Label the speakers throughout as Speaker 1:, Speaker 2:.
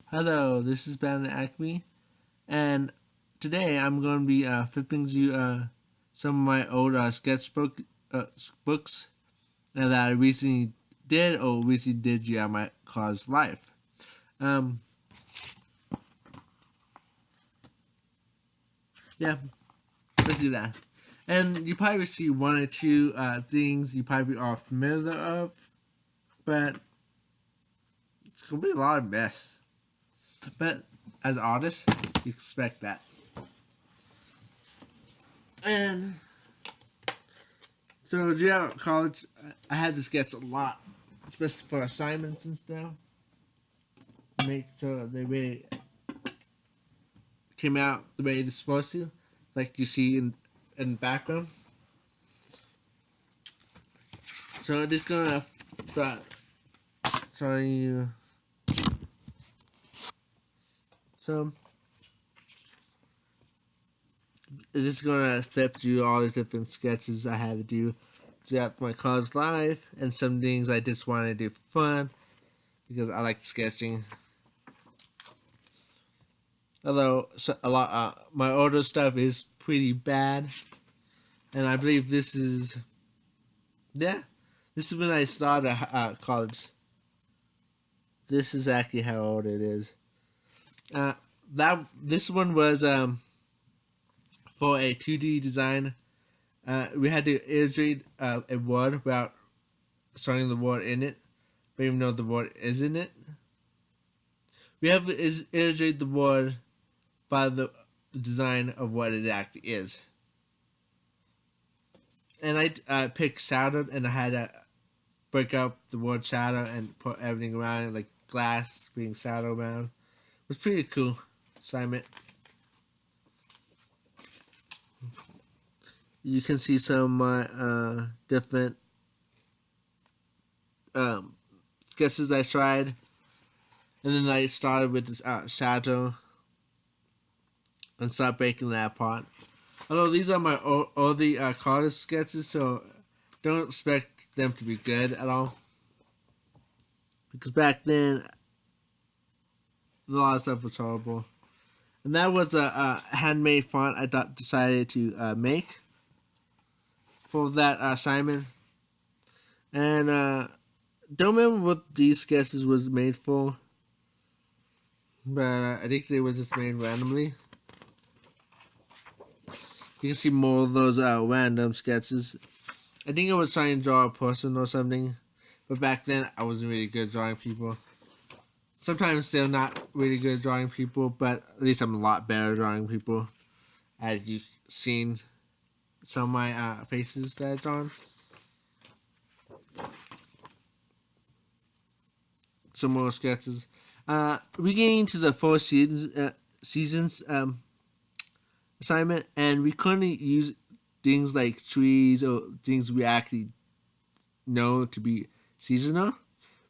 Speaker 1: Hello, this is Ben Alchemy, and today I'm going to be flipping you some of my old sketchbook books that I recently did throughout my college life. Um, yeah, let's do that. And you probably see one or two things you probably are familiar of, but it's gonna be a lot of mess. But as artists, you expect that. And so throughout college, I had to sketch a lot, especially for assignments and stuff. Make sure they really came out the way it's supposed to, like you see in the background. So I'm just gonna start showing you some. I'm just gonna flip through all these different sketches I had to do throughout my college life, and some things I just wanted to do for fun because I like sketching. Although a lot, my older stuff is pretty bad, and I believe this is, yeah, this is when I started college. This is actually how old it is. Uh, that this one was for a 2D design. We had to illustrate a word without showing the word in it, but even though the word is in it, we have to illustrate the word by the design of what it actually is. And I picked shadow, and I had to break up the word shadow and put everything around it, like glass being shadow around. It was pretty cool assignment. You can see some of my different um, sketches I tried, and then I started with this shadow and start breaking that apart. Although these are my all the college sketches, so don't expect them to be good at all. Because back then, a lot of stuff was horrible. And that was a handmade font I decided to make for that assignment. And don't remember what these sketches was made for, but I think they were just made randomly. You can see more of those random sketches. I think I was trying to draw a person or something, but back then I wasn't really good at drawing people. Sometimes still not really good at drawing people, but at least I'm a lot better at drawing people, as you've seen some of my faces that I've drawn. Some more sketches. We getting into the four seasons assignment, and we couldn't use things like trees or things we actually know to be seasonal.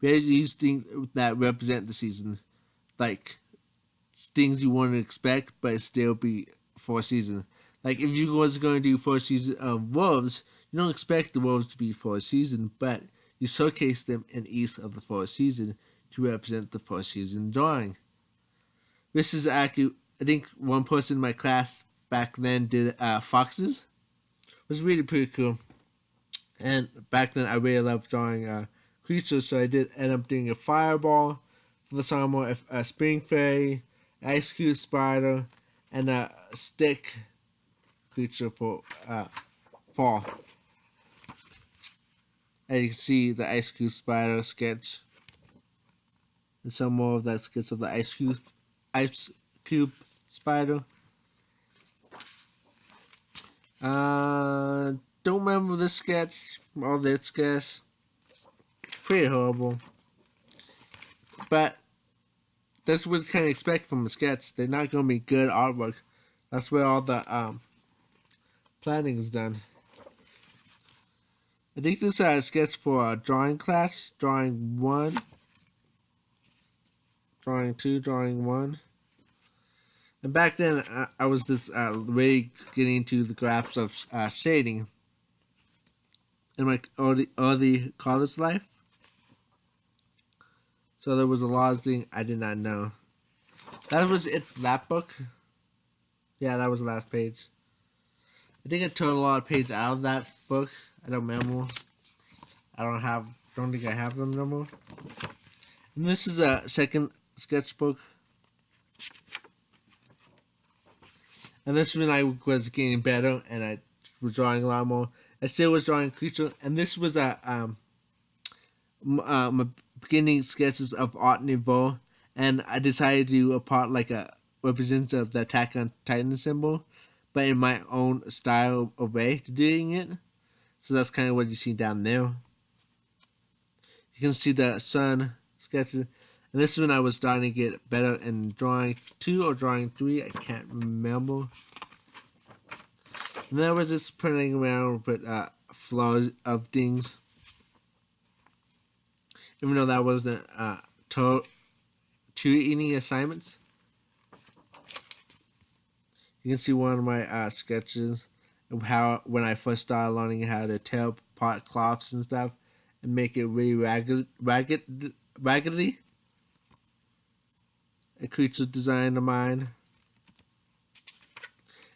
Speaker 1: We had to use things that represent the season, like things you wouldn't expect, but still be for a season. Like if you was going to do for a season of wolves, you don't expect the wolves to be for a season, but you showcase them in each of the four season to represent the four season drawing. This is actually, I think one person in my class back then did foxes. It was really pretty cool. And back then I really loved drawing creatures, so I did end up doing a fireball for the summer, a spring fairy, ice cube spider, and a stick creature for fall. As you can see, the ice cube spider sketch, and some more of that sketch of the ice cube spider. Don't remember this sketch or this sketch. Pretty horrible. But that's what you kind of expect from a sketch. They're not going to be good artwork. That's where all the planning is done. I think this is a sketch for a drawing class. Drawing 1. Drawing 2. Drawing 1. And back then, I was just really getting into the graphs of shading in my early college life. So there was a lot of things I did not know. that was it for that book. Yeah, that was the last page. I think I took a lot of pages out of that book. I don't remember. Don't think I have them no more. And this is a second sketchbook. And this when I was getting better and I was drawing a lot more. I still was drawing creature, and this was my beginning sketches of Art Nouveau, and I decided to do a part like a representative of the Attack on Titan symbol, but in my own style of way to doing it. So that's kind of what you see down there. You can see the sun sketches, and this is when I was starting to get better in drawing 2 or drawing 3. I can't remember. And then I was just playing around with flaws of things. Even though that wasn't two eating assignments. You can see one of my sketches of how when I first started learning how to tear apart cloths and stuff and make it really raggedy. A creature design of mine.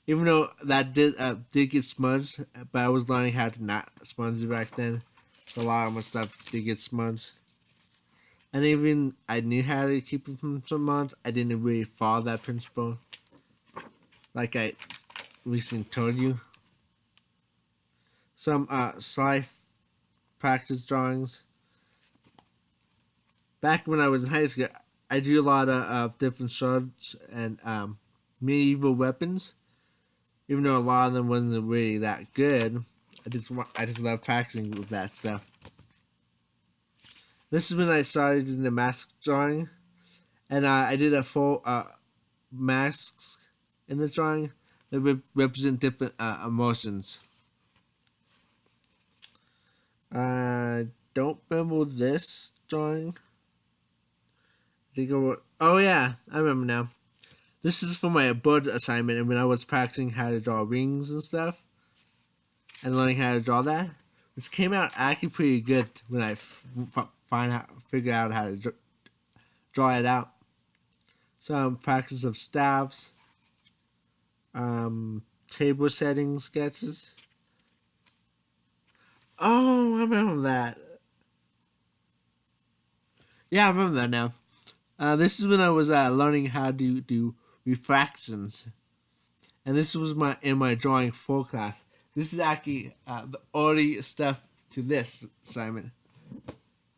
Speaker 1: Even though that did get smudged, but I was learning how to not smudge it back then. So a lot of my stuff did get smudged. And even I knew how to keep it from some mods, I didn't really follow that principle. Like I recently told you. Some slide practice drawings. Back when I was in high school, I drew a lot of different swords and medieval weapons. Even though a lot of them wasn't really that good, I just love practicing with that stuff. This is when I started doing the mask drawing, and I did a full masks in the drawing that represent different emotions. I don't remember this drawing. Oh yeah, I remember now. This is for my bird assignment, and when I was practicing how to draw rings and stuff, and learning how to draw that, this came out actually pretty good when I figure out how to draw it out. Some practice of staffs, table setting sketches. Oh, I remember that. Yeah, I remember that now. This is when I was learning how to do refractions, and this was in my drawing 4 class. This is actually the early stuff to this assignment.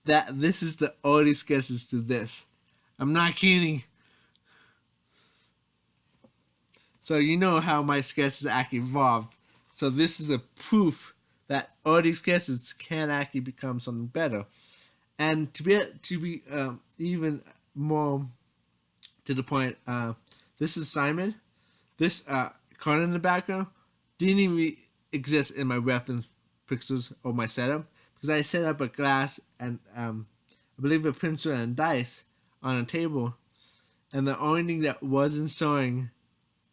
Speaker 1: This is the early sketches to this. I'm not kidding. So you know how my sketches actually evolve. So this is a proof that early sketches can actually become something better. And to be even more to the point, this assignment, this card in the background, didn't even exist in my reference pixels or my setup, because I set up a glass and I believe a pencil and dice on a table, and the only thing that wasn't showing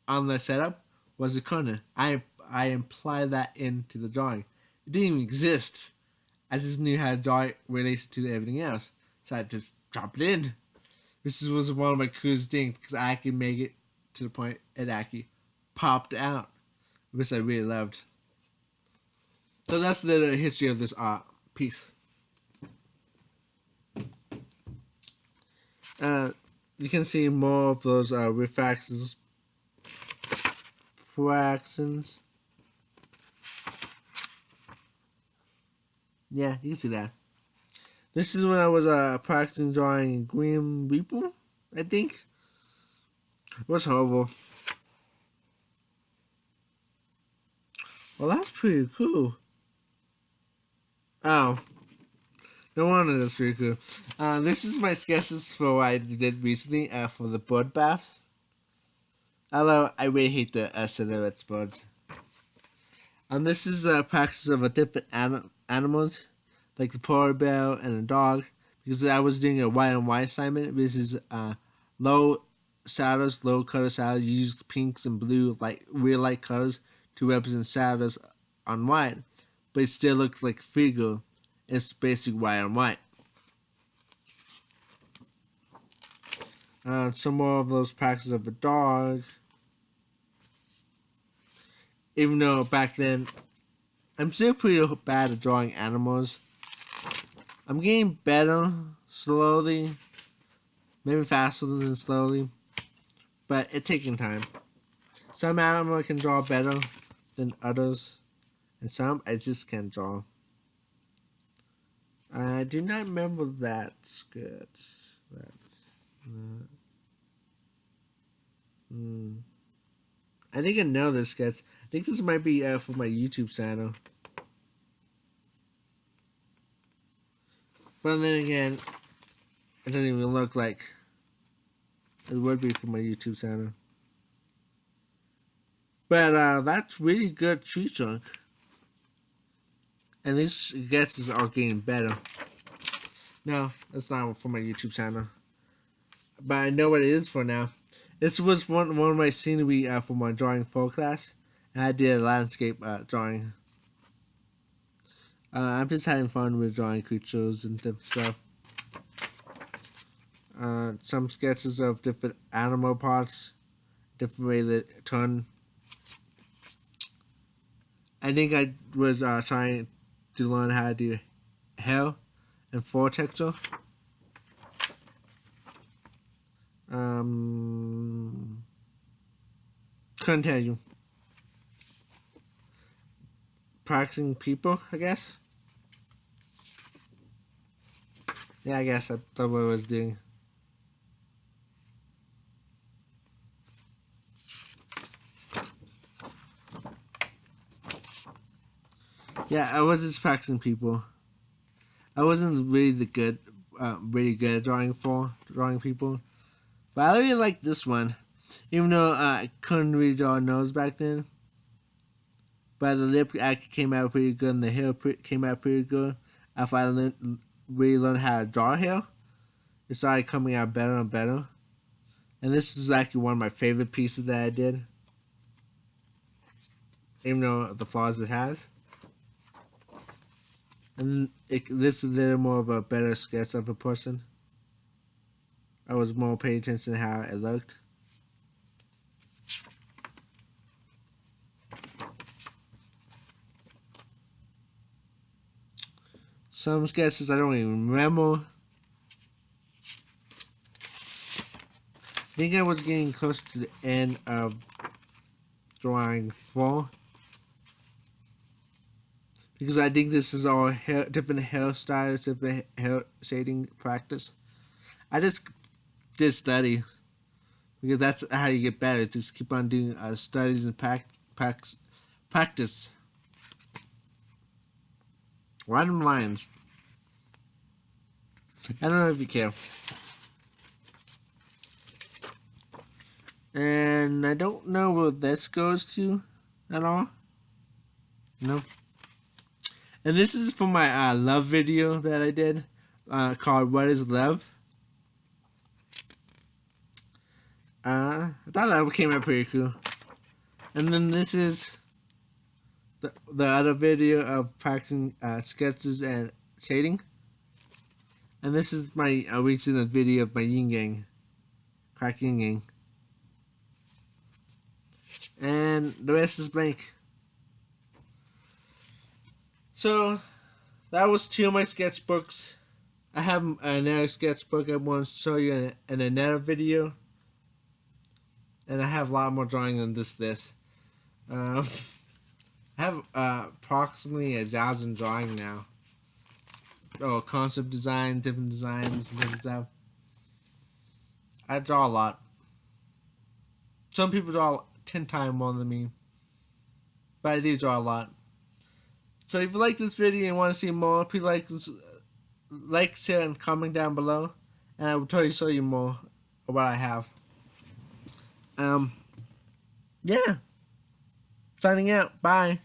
Speaker 1: on the setup was the corner. I implied that into the drawing. It didn't even exist. I just knew how to draw it related to everything else, so I just dropped it in. This was one of my coolest things because I could make it to the point it actually popped out, which I really loved. So that's the history of this art piece. You can see more of those refractions. Yeah, you can see that. This is when I was practicing drawing Grim Reaper, I think. It was horrible. Well, that's pretty cool. Oh. No wonder that's pretty cool. This is my sketches for what I did recently for the bird baths. Although I really hate the silhouette birds. This is a practice of a different animals, like the polar bear and a dog, because I was doing a white and white assignment. This is low shadows, low color shadows. You use pinks and blue, like real light colors, to represent shadows on white, but it still looks like figure. It's basically white and white. Some more of those practices of a dog. Even though back then, I'm still pretty bad at drawing animals. I'm getting better slowly, maybe faster than slowly, but it's taking time. Some animals I can draw better than others, and some I just can't draw. I do not remember that sketch. I think I know this sketch. I think this might be for my YouTube channel. But then again, it doesn't even look like it would be for my YouTube channel. But that's really good tree trunk. And these sketches are getting better. No, that's not for my YouTube channel. But I know what it is for now. This was one of my scenery for my drawing 4 class. And I did a landscape drawing. I'm just having fun with drawing creatures and different stuff. Some sketches of different animal parts, different way they turn. I think I was trying to learn how to do hair and fur texture. Couldn't tell you. Practicing people, I guess. Yeah, I guess that's what I was doing. Yeah, I was just practicing people. I wasn't really good at drawing people. But I really like this one. Even though I couldn't really draw a nose back then. But the lip actually came out pretty good and the hair came out pretty good. After I really learned how to draw hair, it started coming out better and better. And this is actually one of my favorite pieces that I did. Even though the flaws it has. And this is a little more of a better sketch of a person. I was more paying attention to how it looked. Some sketches I don't even remember. I think I was getting close to the end of drawing 4. Because I think this is all different hairstyles, different hair shading practice. I just did study. Because that's how you get better. Just keep on doing studies and practice. Random lines. I don't know if you care. And I don't know where this goes to at all. No. And this is for my love video that I did called What is Love? I thought that came out pretty cool. And then this is the other video of practicing sketches and shading. And this is my recent video of my yin yang, crack yin yang. And the rest is blank. So that was 2 of my sketchbooks. I have another sketchbook I want to show you in another video. And I have a lot more drawing than this. I have approximately 1,000 drawing now. Oh, concept design, different designs, and different stuff. I draw a lot. Some people draw 10 times more than me. But I do draw a lot. So if you like this video and want to see more, please like, share, and comment down below. And I will totally show you more of what I have. Yeah. Signing out. Bye.